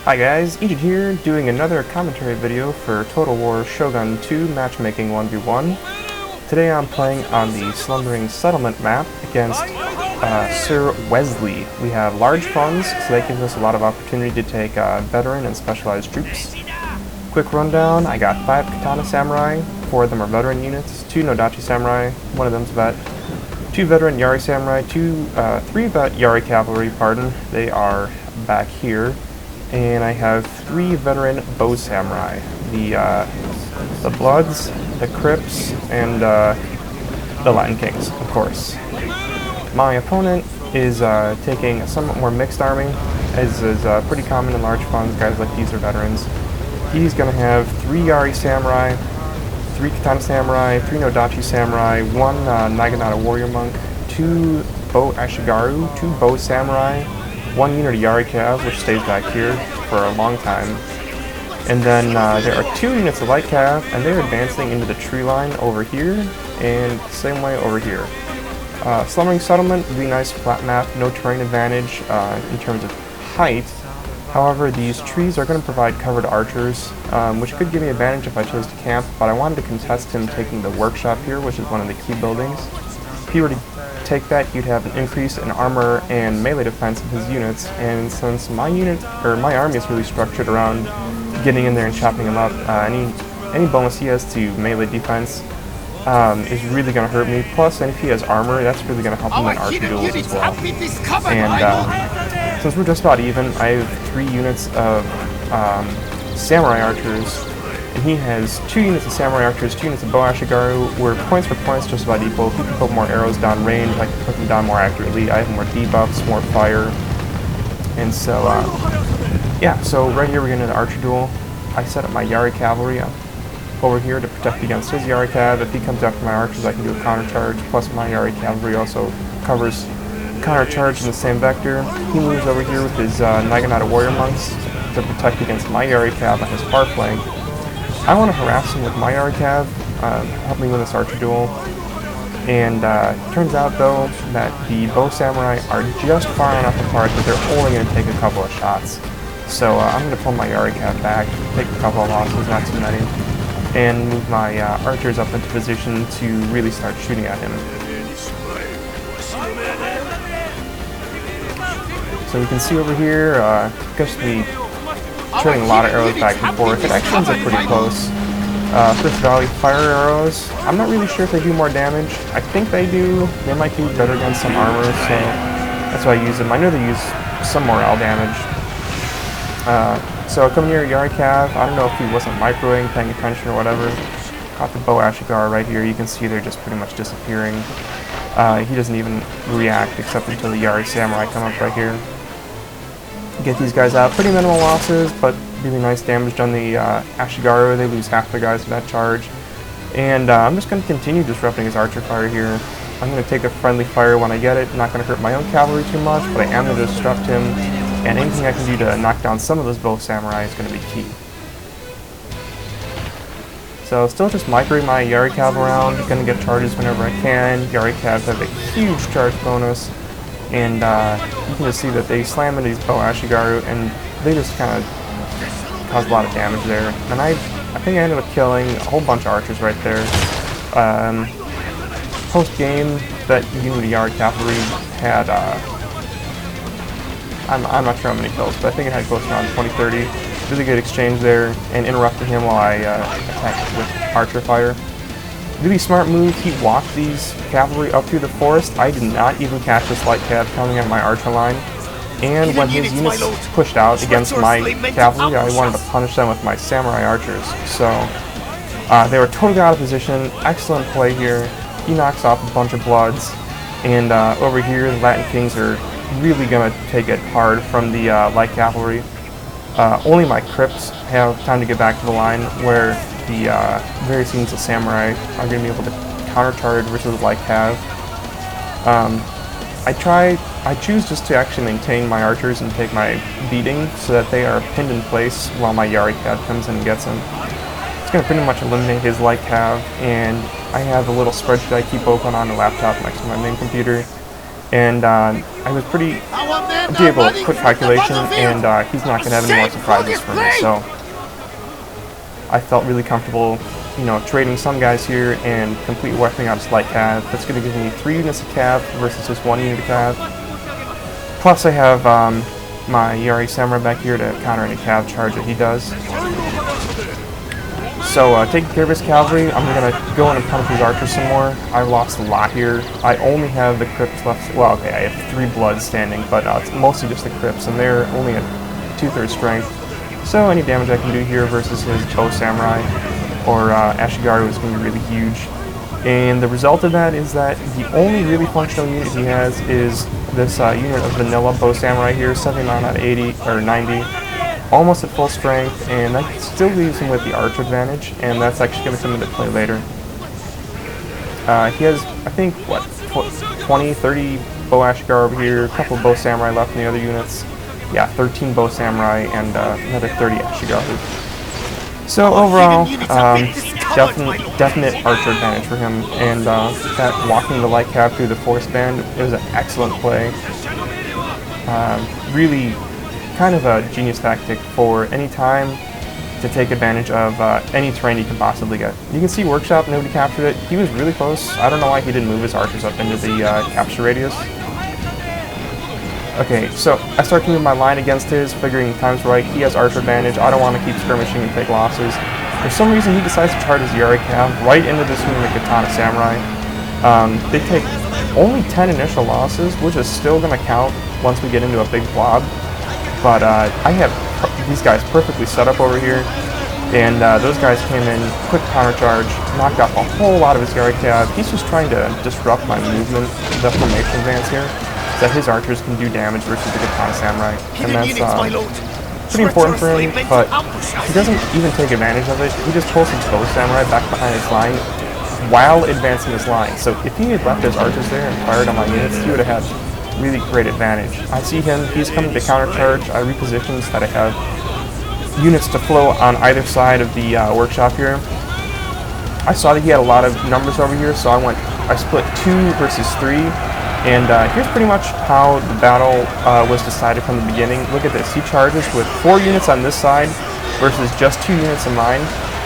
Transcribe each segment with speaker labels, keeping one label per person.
Speaker 1: Hi guys, Egypt here, doing another commentary video for Total War Shogun 2 Matchmaking 1v1. Today I'm playing on the Slumbering Settlement map against Sir Wezlee. We have large funds, so that gives us a lot of opportunity to take veteran and specialized troops. Quick rundown, I got 5 Katana Samurai, 4 of them are veteran units, 2 Nodachi Samurai, 1 of them's vet, 2 veteran Yari Samurai, 3 vet Yari Cavalry, they are back here. And I have 3 veteran Bow Samurai, the Bloods, the Crips, and the Latin Kings, of course. My opponent is taking a somewhat more mixed army, as is pretty common in large funds. Guys like these are veterans. He's going to have 3 Yari Samurai, 3 Katana Samurai, 3 Nodachi Samurai, 1 Naginata Warrior Monk, 2 Bow Ashigaru, 2 Bow Samurai, 1 unit of Yari Cav, which stays back here for a long time. And then there are 2 units of Light Cav, and they're advancing into the tree line over here, and same way over here. Slumbering Settlement, really nice flat map, no terrain advantage in terms of height. However, these trees are going to provide cover to archers, which could give me advantage if I chose to camp, but I wanted to contest him taking the workshop here, which is one of the key buildings. If he were to take that, he'd have an increase in armor and melee defense of his units, and since my army is really structured around getting in there and chopping him up, any bonus he has to melee defense is really going to hurt me. Plus, and if he has armor, that's really going to help him in archer duels as well. And since we're just about even, I have 3 units of samurai archers, and he has 2 units of samurai archers, 2 units of bow ashigaru. We're points for points just about equal. If he can put more arrows down range, I can put them down more accurately. I have more debuffs, more fire, and so yeah. So right here we're getting an archer duel. I set up my Yari Cavalry over here to protect against his Yari Cav. If he comes after my archers, I can do a counter charge. Plus my Yari Cavalry also covers counter charge in the same vector. He moves over here with his Naginata Warrior Monks to protect against my Yari Cav on his far flank. I want to harass him with my Yari Cav, help me win this archer duel. And turns out though that the Bow Samurai are just far enough apart that they're only going to take a couple of shots. So I'm going to pull my Yari Cav back, take a couple of losses, not too many, and move my archers up into position to really start shooting at him. So we can see over here, guess we turning a lot of arrows back and forth. It actually ends up pretty close. First Valley fire arrows. I'm not really sure if they do more damage. I think they do. They might do better against some armor, so that's why I use them. I know they use some morale damage. So coming here, Yari Cav. I don't know if he wasn't microwaving, paying attention or whatever. Got the Bow Ashigar right here. You can see they're just pretty much disappearing. He doesn't even react except until the Yari Samurai come up right here. Get these guys out. Pretty minimal losses, but really nice damage on the Ashigaru. They lose half the guys to that charge. And I'm just going to continue disrupting his archer fire here. I'm going to take a friendly fire when I get it. Not going to hurt my own cavalry too much, but I am going to disrupt him. And anything I can do to knock down some of those Bow Samurai is going to be key. So still just microing my Yari Cav around. Going to get charges whenever I can. Yari Cavs have a huge charge bonus. And you can just see that they slam into these Bow Ashigaru, and they just kind of cause a lot of damage there. And I think I ended up killing a whole bunch of archers right there. Post-game, that unit of Yari Cavalry had, I'm not sure how many kills, but I think it had close to around 20-30. Really good exchange there, and interrupting him while I attacked with archer fire. Really smart move. He walked these cavalry up through the forest. I did not even catch this light cav coming at my archer line. And when his units pushed out against my cavalry, I wanted to punish them with my samurai archers. So they were totally out of position. Excellent play here. He knocks off a bunch of Bloods. And over here, the Latin Kings are really going to take it hard from the light cavalry. Only my Crips have time to get back to the line, where the various units of samurai are going to be able to counter-charge versus light cav. I choose just to actually maintain my archers and take my beating so that they are pinned in place while my Yari Cav comes in and gets him. It's going to pretty much eliminate his light cav, and I have a little spreadsheet I keep open on the laptop next to my main computer. And I was pretty did a quick calculation, and he's not going to have any more surprises for me. So I felt really comfortable, you know, trading some guys here and complete wiping out his light cav. That's going to give me 3 units of cav versus just 1 unit of cav. Plus I have my Yari Samurai back here to counter any cav charge that he does. So taking care of his cavalry, I'm going to go in and punish his archers some more. I lost a lot here. I only have the crypts left. Well, okay, I have 3 bloods standing, but it's mostly just the crypts, and they're only at 2/3 strength. So any damage I can do here versus his bow samurai or Ashigaru is going to be really huge. And the result of that is that the only really functional unit he has is this unit of vanilla bow samurai here, 79 out of 80 or 90. Almost at full strength, and that still leaves him with the archer advantage, and that's actually going to come into play later. He has, I think, what, 20, 30 bow Ashigar over here, a couple of bow samurai left in the other units. Yeah, 13 bow samurai and another 30 Ashigar. So overall, definite archer advantage for him, and that walking the light cav through the forest band, it was an excellent play. Really kind of a genius tactic for any time to take advantage of any terrain you can possibly get. You can see Workshop, nobody captured it. He was really close. I don't know why he didn't move his archers up into the capture radius. Okay, so I start to move my line against his, figuring time's right. He has archer advantage. I don't want to keep skirmishing and take losses. For some reason, he decides to charge his Yari Cav right into this unit of Katana Samurai. They take only 10 initial losses, which is still going to count once we get into a big blob. But I have these guys perfectly set up over here, and those guys came in, quick counter charge, knocked off a whole lot of his Yari Cav. He's just trying to disrupt my movement, the formation advance here, so that his archers can do damage versus the Katana Samurai. And that's pretty important for him, but he doesn't even take advantage of it. He just pulls his bow samurai back behind his line while advancing his line. So if he had left his archers there and fired on my units, he would have had really great advantage. I see him, he's coming to countercharge. I reposition so that I have units to flow on either side of the workshop here. I saw that he had a lot of numbers over here, so I split 2 versus 3, and here's pretty much how the battle was decided from the beginning. Look at this, he charges with 4 units on this side versus just 2 units on mine.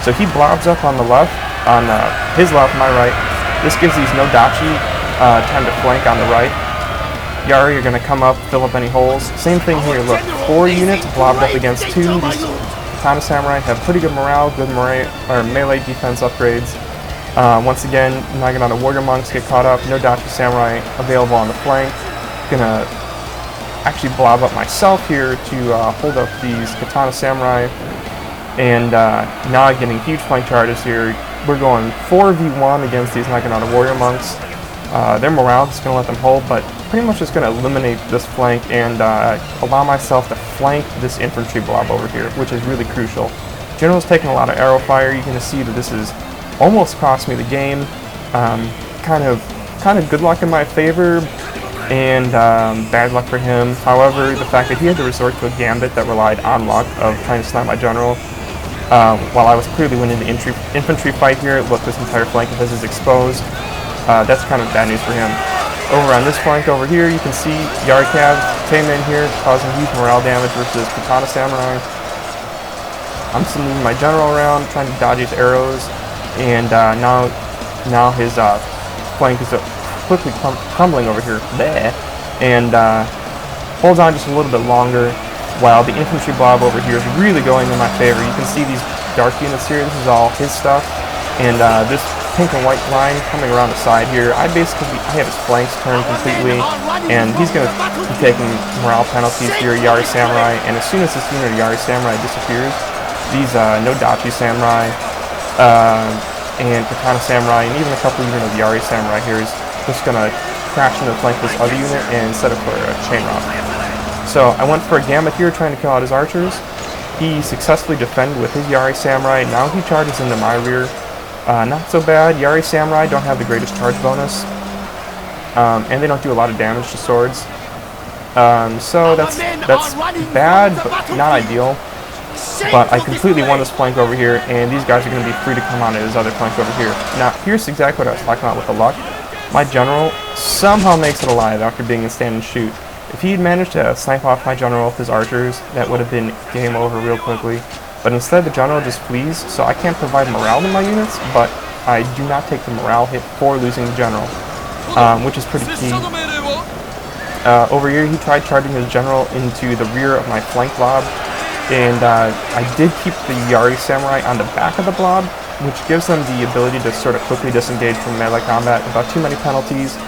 Speaker 1: So he blobs up on the left, on his left, my right. This gives these no dachi time to flank on the right. Yari are going to come up, fill up any holes. Same thing here, look, 4 units blobbed up against 2. These Katana Samurai have pretty good morale, good melee defense upgrades. Once again, Naginata Warrior Monks get caught up, no Dachi Samurai available on the flank. Gonna actually blob up myself here to hold up these Katana Samurai. And now I'm getting huge flank charges here. We're going 4v1 against these Naginata Warrior Monks. Their morale is going to let them hold, but pretty much just going to eliminate this flank and allow myself to flank this infantry blob over here, which is really crucial. General's taking a lot of arrow fire. You're going to see that this is almost cost me the game. Kind of good luck in my favor, and bad luck for him. However, the fact that he had to resort to a gambit that relied on luck of trying to snipe my general, while I was clearly winning the infantry fight here. Look, this entire flank of his is exposed. That's kind of bad news for him. Over on this flank over here, you can see Yari Cav came in here, causing huge morale damage versus Katana Samurai. I'm still moving my general around, trying to dodge his arrows, and now his flank is quickly crumbling over here. Bleh. And holds on just a little bit longer, while the infantry blob over here is really going in my favor. You can see these dark units here. This is all his stuff, and this pink and white line coming around the side here. I have his flanks turned completely, and he's going to be taking morale penalties here, Yari Samurai, and as soon as this unit of Yari Samurai disappears, these no Dachi Samurai and Katana Samurai, and even a couple units of Yari Samurai here is just going to crash into the flank of this other unit and set up for a chain rock. So I went for a gambit here, trying to kill out his archers. He successfully defended with his Yari Samurai. Now he charges into my rear. Not so bad. Yari Samurai don't have the greatest charge bonus, and they don't do a lot of damage to swords. So that's bad, but not ideal. But I completely won this flank over here, and these guys are going to be free to come on to his other flank over here. Now, here's exactly what I was talking about with the luck. My general somehow makes it alive after being in stand and shoot. If he'd managed to snipe off my general with his archers, that would have been game over real quickly. But instead the general just flees, so I can't provide morale to my units, but I do not take the morale hit for losing the general, which is pretty key. Over here he tried charging his general into the rear of my flank blob, and I did keep the Yari samurai on the back of the blob, which gives them the ability to sort of quickly disengage from melee combat without too many penalties.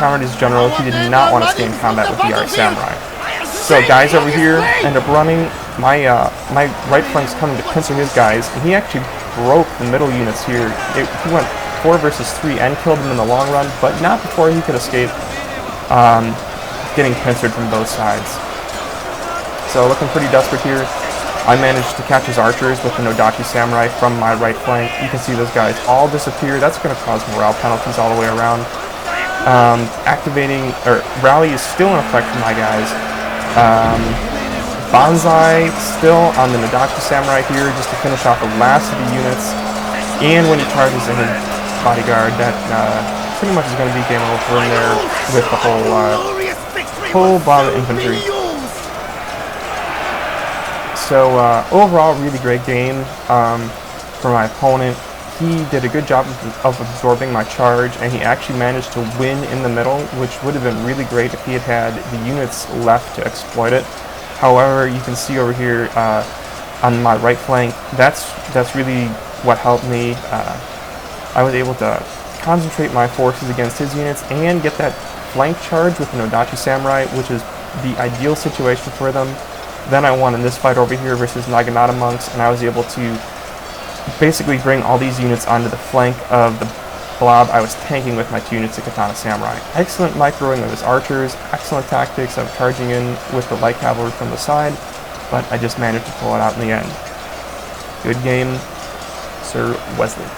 Speaker 1: Countered his general. He did not want to stay in combat with the Yari samurai. So guys over here end up running. My right flank's coming to pincer his guys, and he actually broke the middle units here. He went 4 versus 3 and killed them in the long run, but not before he could escape getting pincered from both sides. So looking pretty desperate here. I managed to catch his archers with the Nodachi Samurai from my right flank. You can see those guys all disappear. That's going to cause morale penalties all the way around. Rally is still in effect for my guys. Banzai still on the Nodachi Samurai here just to finish off the last of the units. And when he charges in his bodyguard, that pretty much is going to be game over in there with the whole blob of infantry. So overall, really great game for my opponent. He did a good job of absorbing my charge, and he actually managed to win in the middle, which would have been really great if he had had the units left to exploit it. However, you can see over here on my right flank, that's really what helped me. I was able to concentrate my forces against his units and get that flank charge with the Nodachi Samurai, which is the ideal situation for them. Then I won in this fight over here versus Naginata monks, and I was able to basically bring all these units onto the flank of the blob I was tanking with my 2 units of Katana Samurai. Excellent microing of his archers, excellent tactics of charging in with the light cavalry from the side, but I just managed to pull it out in the end. Good game, Sir Wezlee.